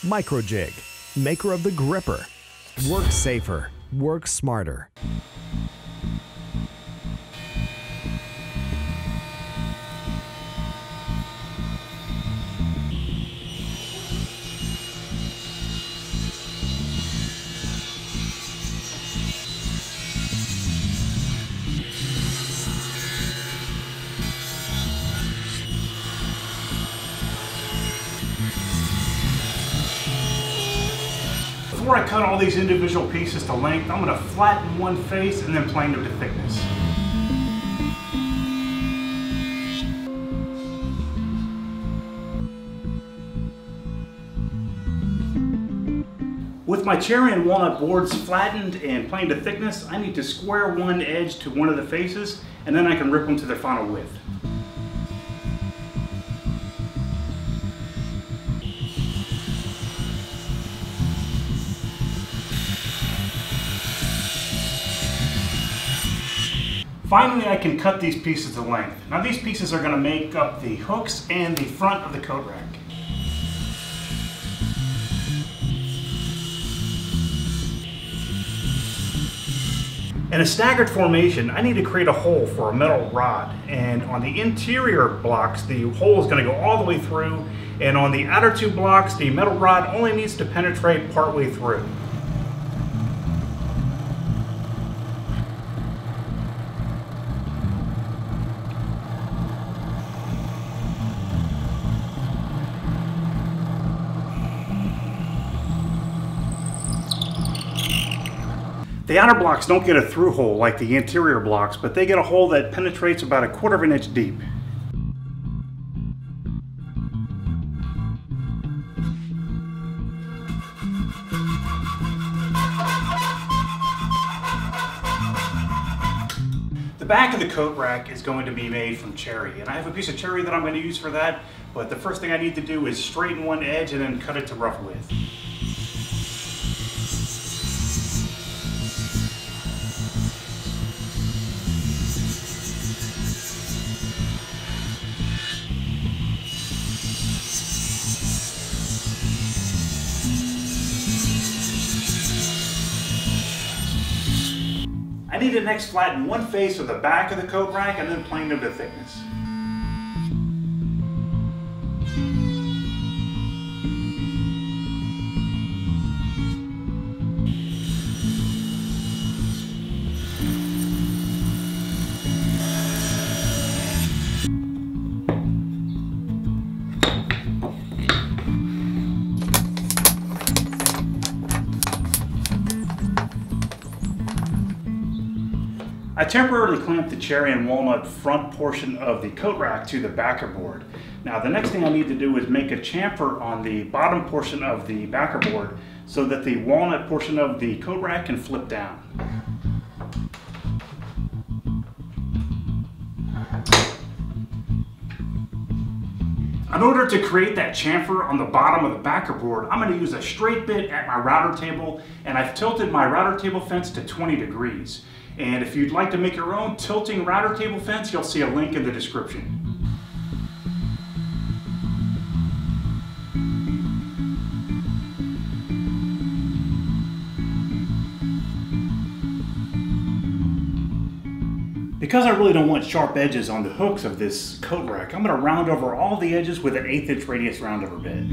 Microjig, maker of the gripper. Work safer, work smarter. Before I cut all these individual pieces to length, I'm going to flatten one face and then plane them to thickness. With my cherry and walnut boards flattened and planed to thickness, I need to square one edge to one of the faces, and then I can rip them to their final width. Finally, I can cut these pieces to length. Now these pieces are going to make up the hooks and the front of the coat rack. In a staggered formation, I need to create a hole for a metal rod. And on the interior blocks, the hole is going to go all the way through. And on the outer two blocks, the metal rod only needs to penetrate partway through. The outer blocks don't get a through hole like the interior blocks, but they get a hole that penetrates about 1/4 inch deep. The back of the coat rack is going to be made from cherry, and I have a piece of cherry that I'm going to use for that, but the first thing I need to do is straighten one edge and then cut it to rough width. I need to next flatten one face of the back of the coat rack and then plane them to thickness. I temporarily clamped the cherry and walnut front portion of the coat rack to the backer board. Now the next thing I need to do is make a chamfer on the bottom portion of the backer board so that the walnut portion of the coat rack can flip down. In order to create that chamfer on the bottom of the backer board, I'm going to use a straight bit at my router table, and I've tilted my router table fence to 20 degrees. And if you'd like to make your own tilting router table fence, you'll see a link in the description. Because I really don't want sharp edges on the hooks of this coat rack, I'm going to round over all the edges with an 1/8 inch radius round over bit.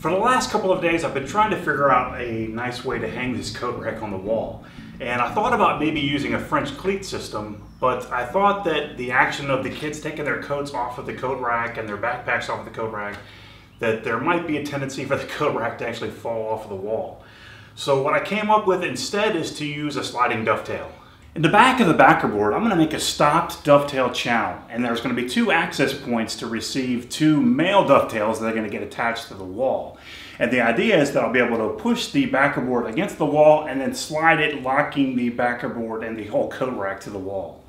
For the last couple of days, I've been trying to figure out a nice way to hang this coat rack on the wall. And I thought about maybe using a French cleat system, but I thought that the action of the kids taking their coats off of the coat rack and their backpacks off of the coat rack, that there might be a tendency for the coat rack to actually fall off of the wall. So what I came up with instead is to use a sliding dovetail. In the back of the backer board, I'm going to make a stopped dovetail channel, and there's going to be 2 access points to receive 2 male dovetails that are going to get attached to the wall. And the idea is that I'll be able to push the backer board against the wall and then slide it, locking the backer board and the whole coat rack to the wall.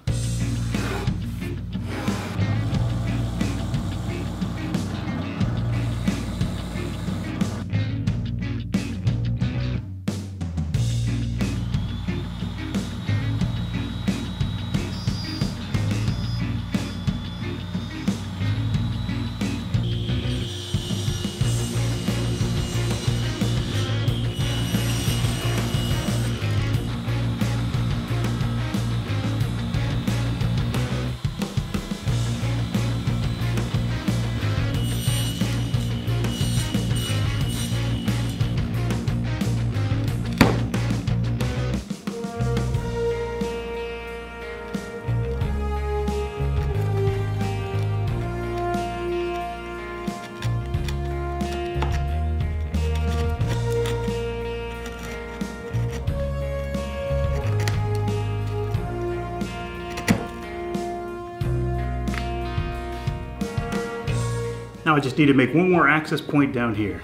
Now I just need to make one more access point down here.